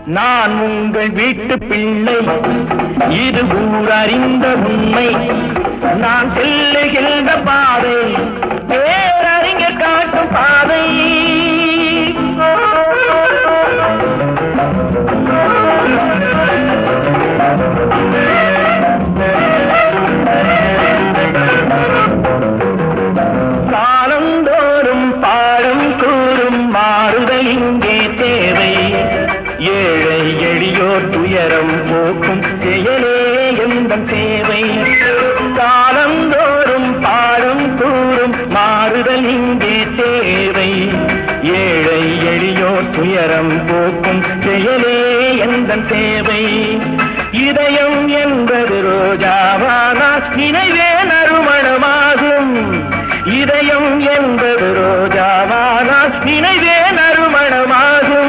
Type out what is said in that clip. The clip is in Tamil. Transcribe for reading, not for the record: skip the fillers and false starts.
நான் உங்கள் வீட்டு பிள்ளை, இது ஊர் அறிந்த உண்மை. நான் செல்லுகின்ற பாதை பேரறிஞர் காட்டும் பாதை. காலந்தோறும் பாடம் கூறும் மாறுதல் இங்கே தேவை. ஏழை எளியோர் துயரம் போக்கும் செயலே எந்தன் சேவை. காலந்தோறும் பாடம் கூறும் மாறுதல் இங்கே தேவை. ஏழை எளியோர் துயரம் போக்கும் செயலே எந்தன் சேவை. இதயம் என்பது ரோஜாவானால் நினைவே நறுமணமாகும். இதயம் என்பது ரோஜாவானால் நினைவே